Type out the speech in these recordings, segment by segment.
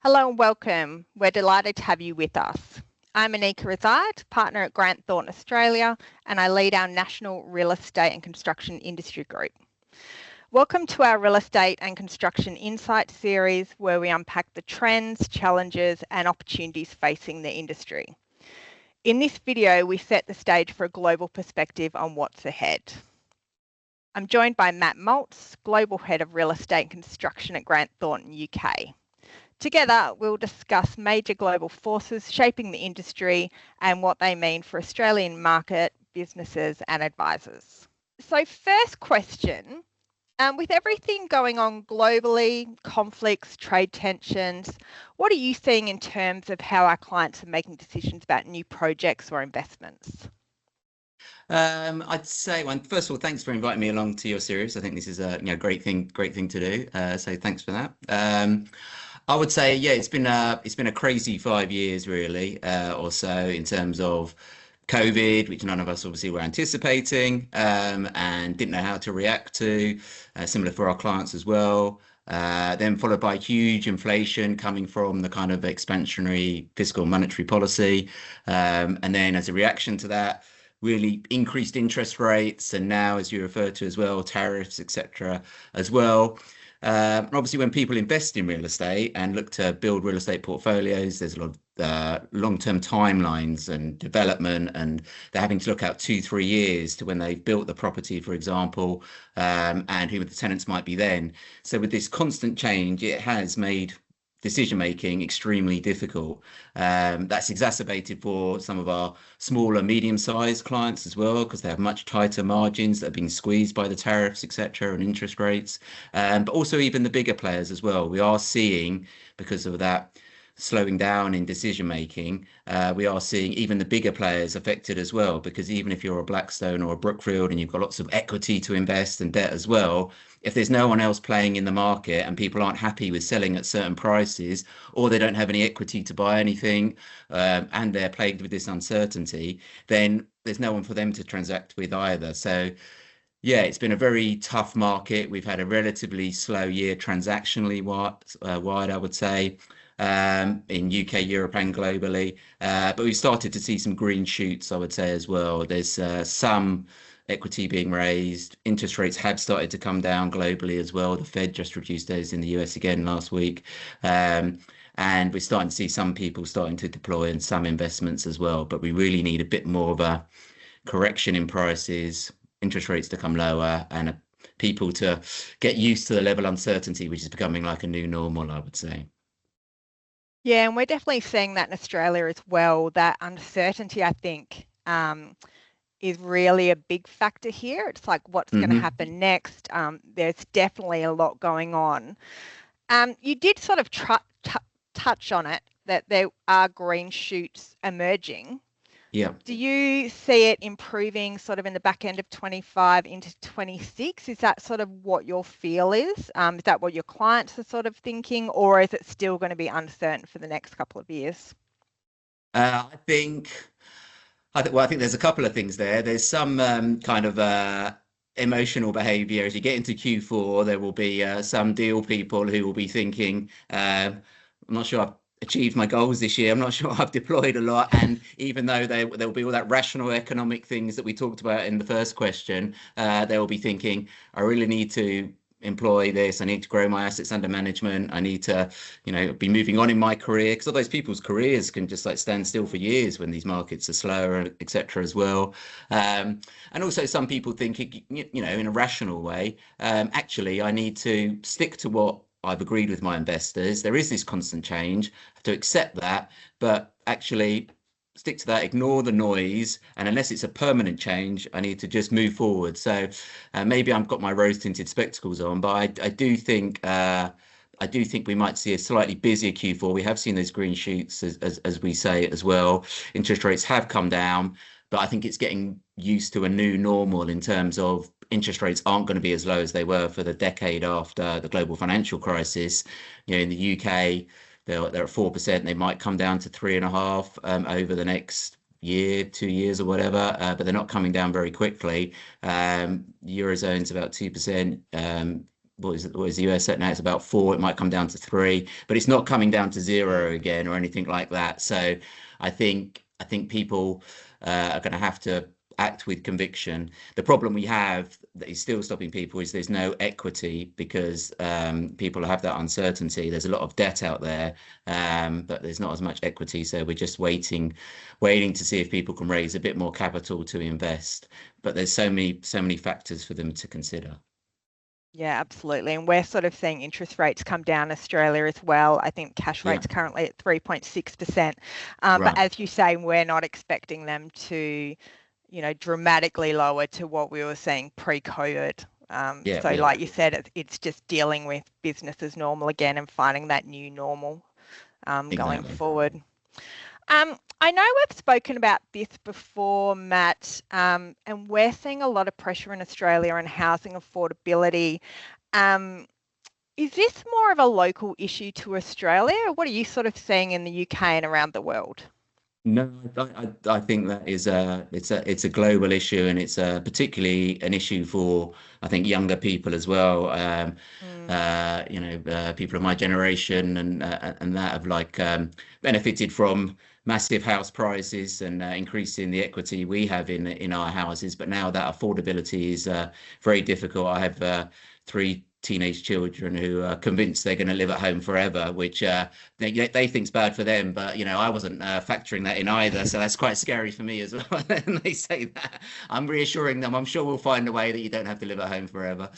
Hello and welcome. We're delighted to have you with us. I'm Anika Razard, partner at Grant Thornton Australia, and I lead our national real estate and construction industry group. Welcome to our Real Estate and Construction Insight series, where we unpack the trends, challenges, and opportunities facing the industry. In this video, we set the stage for a global perspective on what's ahead. I'm joined by Matt Maltz, Global Head of Real Estate and Construction at Grant Thornton UK. Together, we'll discuss major global forces shaping the industry and what they mean for Australian market, businesses and advisors. So first question, with everything going on globally, conflicts, trade tensions, what are you seeing in terms of how our clients are making decisions about new projects or investments? I'd say, well, first of all, thanks for inviting me along to your series. I think this is a great thing to do. So thanks for that. I would say, yeah, it's been a crazy 5 years really, or so in terms of COVID, which none of us obviously were anticipating, and didn't know how to react to. Similar for our clients as well. Then followed by huge inflation coming from the kind of expansionary fiscal monetary policy, and then as a reaction to that, really increased interest rates, and now, as you refer to as well, tariffs, etc. as well. Obviously, when people invest in real estate and look to build real estate portfolios, there's a lot of long-term timelines and development, and they're having to look out 2-3 years to when they've built the property, for example, and who the tenants might be then. So with this constant change, it has made decision making extremely difficult. That's exacerbated for some of our smaller, medium-sized clients as well, because they have much tighter margins that are being squeezed by the tariffs, etc., and interest rates. But also even the bigger players as well. We are seeing, because of that slowing down in decision making, we are seeing even the bigger players affected as well, because even if you're a Blackstone or a Brookfield and you've got lots of equity to invest and debt as well, if there's no one else playing in the market and people aren't happy with selling at certain prices, or they don't have any equity to buy anything, and they're plagued with this uncertainty, then there's no one for them to transact with either. So yeah, it's been a very tough market. We've had a relatively slow year transactionally wide, I would say, in UK, Europe and globally. But we've started to see some green shoots, I would say, as well. There's some equity being raised. Interest rates have started to come down globally as well. The Fed just reduced those in the US again last week. And we're starting to see some people starting to deploy and some investments as well. But we really need a bit more of a correction in prices, interest rates to come lower, and people to get used to the level of uncertainty, which is becoming like a new normal, I would say. Yeah, and we're definitely seeing that in Australia as well. That uncertainty, I think, is really a big factor here. It's like, what's going to happen next? There's definitely a lot going on. You did sort of touch on it, that there are green shoots emerging. Yeah. Do you see it improving sort of in the back end of 25 into 26? Is that sort of what your feel is? Is that what your clients are sort of thinking, or is it still going to be uncertain for the next couple of years? I think there's a couple of things there. There's some kind of emotional behavior as you get into Q4. There will be some deal people who will be thinking, I'm not sure I've achieved my goals this year. I'm not sure I've deployed a lot. And even though there will be all that rational economic things that we talked about in the first question, they will be thinking, I really need to employ this. I need to grow my assets under management. I need to, be moving on in my career, because all those people's careers can just like stand still for years when these markets are slower, etc. as well. And also some people think, in a rational way, actually, I need to stick to what I've agreed with my investors. There is this constant change. I have to accept that, but actually stick to that, ignore the noise, and unless it's a permanent change, I need to just move forward. So maybe I've got my rose-tinted spectacles on, but I do think we might see a slightly busier Q4. We have seen those green shoots, as we say as well. Interest rates have come down, but I think it's getting used to a new normal in terms of interest rates aren't going to be as low as they were for the decade after the global financial crisis. In the UK, they're at 4%. They might come down to 3.5% over the next year, 2 years or whatever, but they're not coming down very quickly. Eurozone's about 2%. what is the US at now? It's about 4. It might come down to 3, but it's not coming down to 0 again or anything like that. So I think people are going to have to act with conviction. The problem we have that is still stopping people is there's no equity because people have that uncertainty. There's a lot of debt out there, but there's not as much equity. So we're just waiting to see if people can raise a bit more capital to invest. But there's so many factors for them to consider. Yeah, absolutely. And we're sort of seeing interest rates come down in Australia as well. I think cash Yeah, rates currently at 3.6%. But right. as you say, we're not expecting them to, dramatically lower to what we were seeing pre-COVID. Yeah, So yeah, like you said, it's just dealing with business as normal again and finding that new normal going exactly. forward. I know we've spoken about this before, Matt, and we're seeing a lot of pressure in Australia on housing affordability. Um, is this more of a local issue to Australia, or what are you sort of seeing in the UK and around the world? No, I think that is it's a global issue, and it's particularly an issue for I think younger people as well. Mm, People of my generation and that have like benefited from massive house prices and increasing the equity we have in our houses. But now that affordability is very difficult. I have 3 teenage children who are convinced they're going to live at home forever, which they think's bad for them. But I wasn't factoring that in either, so that's quite scary for me as well. And they say that I'm reassuring them. I'm sure we'll find a way that you don't have to live at home forever.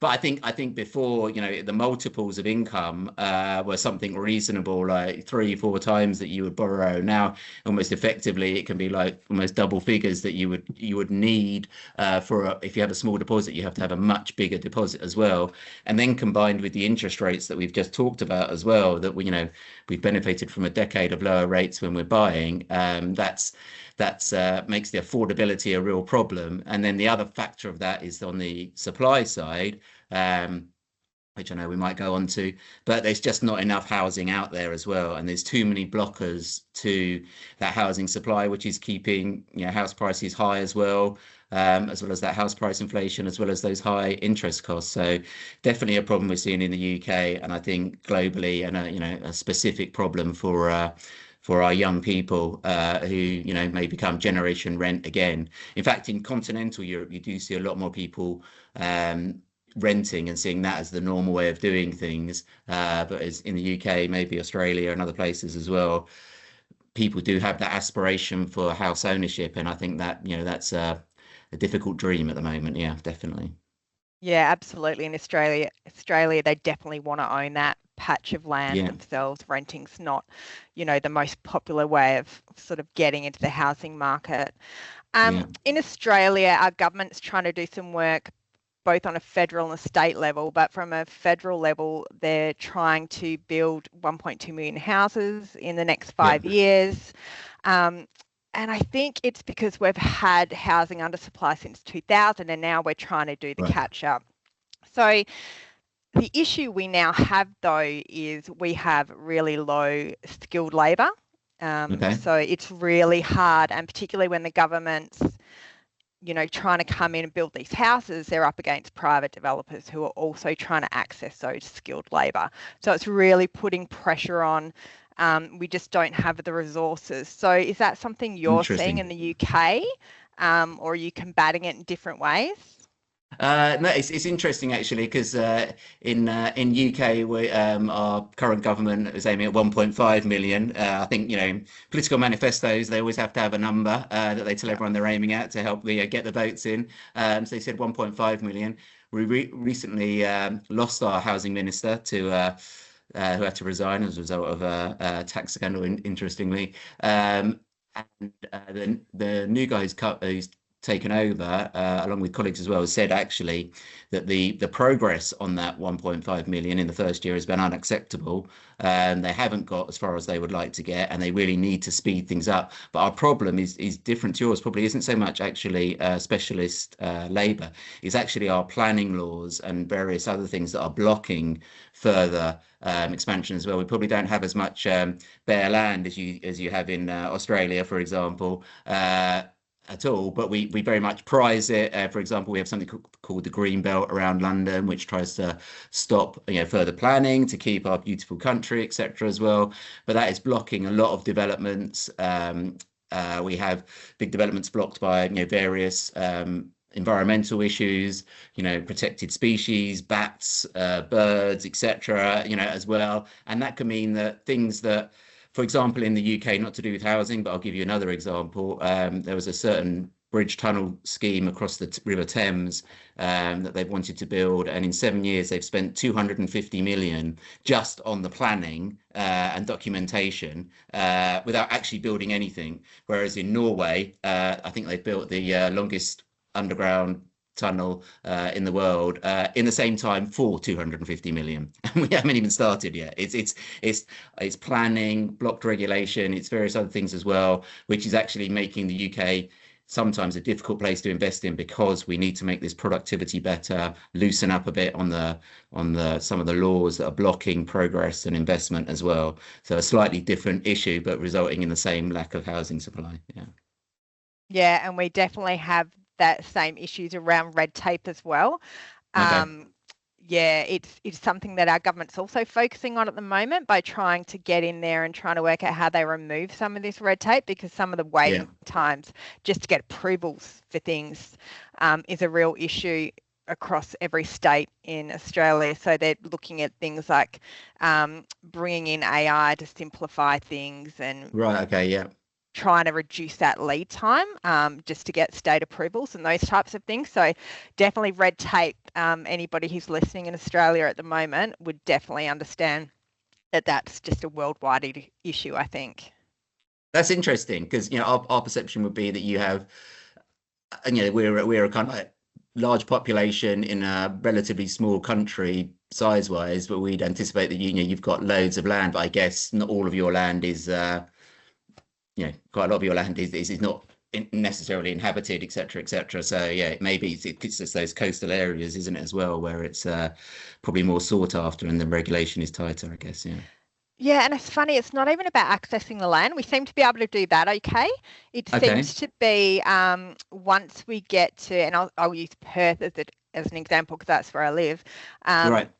But I think before, the multiples of income were something reasonable, like 3, 4 times that you would borrow. Now, almost effectively, it can be like almost double figures that you would need if you have a small deposit, you have to have a much bigger deposit as well. And then combined with the interest rates that we've just talked about as well, that we've benefited from a decade of lower rates when we're buying. That's makes the affordability a real problem. And then the other factor of that is on the supply side, um, which I know we might go on to, but there's just not enough housing out there as well. And there's too many blockers to that housing supply, which is keeping house prices high as well as that house price inflation, as well as those high interest costs. So definitely a problem we're seeing in the UK, and I think globally, and a specific problem for our young people who may become generation rent again. In fact, in continental Europe, you do see a lot more people renting and seeing that as the normal way of doing things. But as in the UK, maybe Australia and other places as well, people do have that aspiration for house ownership, and I think that that's a difficult dream at the moment. Yeah, definitely. yeah, absolutely. In Australia, they definitely want to own that patch of land Yeah, themselves. Renting's not, the most popular way of sort of getting into the housing market. yeah, In Australia, our government's trying to do some work both on a federal and a state level, but from a federal level, they're trying to build 1.2 million houses in the next yeah, 5 years. Um, and I think it's because we've had housing undersupply since 2000, and now we're trying to do the right. catch up. So the issue we now have, though, is we have really low skilled labour. Okay. So it's really hard, and particularly when the government's trying to come in and build these houses, they're up against private developers who are also trying to access those skilled labour. So it's really putting pressure on. We just don't have the resources. So is that something you're seeing in Interesting. the UK, or are you combating it in different ways? No, it's interesting actually because in UK our current government is aiming at 1.5 million. I think political manifestos they always have to have a number that they tell Yeah. everyone they're aiming at to help get the votes in. So they said 1.5 million. We recently lost our housing minister to who had to resign as a result of a tax scandal. Interestingly, and the new guy who's taken over, along with colleagues as well, has said actually that the progress on that 1.5 million in the first year has been unacceptable. They haven't got as far as they would like to get, and they really need to speed things up. But our problem is different to yours. Probably isn't so much actually specialist labour. It's actually our planning laws and various other things that are blocking further expansion as well. We probably don't have as much bare land as you have in Australia, for example. at all, but we very much prize it. For example, we have something called the Green Belt around London, which tries to stop further planning to keep our beautiful country, etc. as well. But that is blocking a lot of developments. We have big developments blocked by various environmental issues, protected species, bats, birds, etc. As well, and that can mean that things that, for example, in the UK, not to do with housing, but I'll give you another example. There was a certain bridge tunnel scheme across the River Thames that they've wanted to build, and in 7 years they've spent 250 million just on the planning and documentation without actually building anything. Whereas in Norway, I think they've built the longest underground tunnel in the world in the same time for 250 million, and we haven't even started yet. It's planning, blocked regulation, it's various other things as well, which is actually making the UK sometimes a difficult place to invest in, because we need to make this productivity better, loosen up a bit on the some of the laws that are blocking progress and investment as well. So a slightly different issue, but resulting in the same lack of housing supply. Yeah, and we definitely have that same issues around red tape as well. Okay. Yeah, it's something that our government's also focusing on at the moment by trying to get in there and trying to work out how they remove some of this red tape, because some of the waiting times just to get approvals for things is a real issue across every state in Australia. So they're looking at things like bringing in AI to simplify things and Right. Okay. Yeah. trying to reduce that lead time just to get state approvals and those types of things. So definitely red tape. Anybody who's listening in Australia at the moment would definitely understand that that's just a worldwide issue, I think. That's interesting, because our perception would be that you have, we're a kind of like large population in a relatively small country size-wise, but we'd anticipate that you've got loads of land. But I guess not all of your land is quite a lot of your land is not necessarily inhabited, etc., etc. So yeah, maybe it's just those coastal areas, isn't it, as well, where it's probably more sought after and the regulation is tighter, I guess. Yeah, and it's funny, it's not even about accessing the land. We seem to be able to do that okay. It Okay. seems to be once we get to, and I'll use Perth as an example because that's where I live. Right.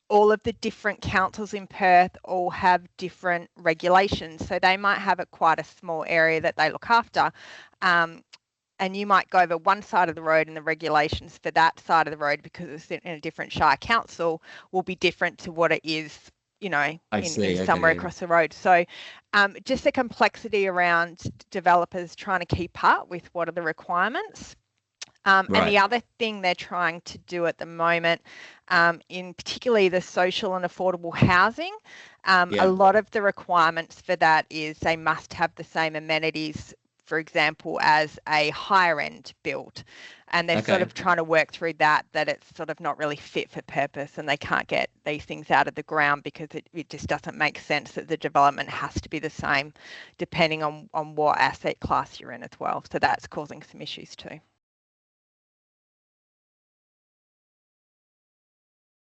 All of the different councils in Perth all have different regulations. So they might have quite a small area that they look after. And you might go over one side of the road and the regulations for that side of the road, because it's in a different shire council, will be different to what it is, I see. in somewhere Okay. across the road. So just the complexity around developers trying to keep up with what are the requirements. And the Right. other thing they're trying to do at the moment, in particularly the social and affordable housing, a Yeah. lot of the requirements for that is they must have the same amenities, for example, as a higher end build. And they're sort Okay. of trying to work through that it's sort of not really fit for purpose, and they can't get these things out of the ground because it just doesn't make sense that the development has to be the same depending on what asset class you're in as well. So that's causing some issues too.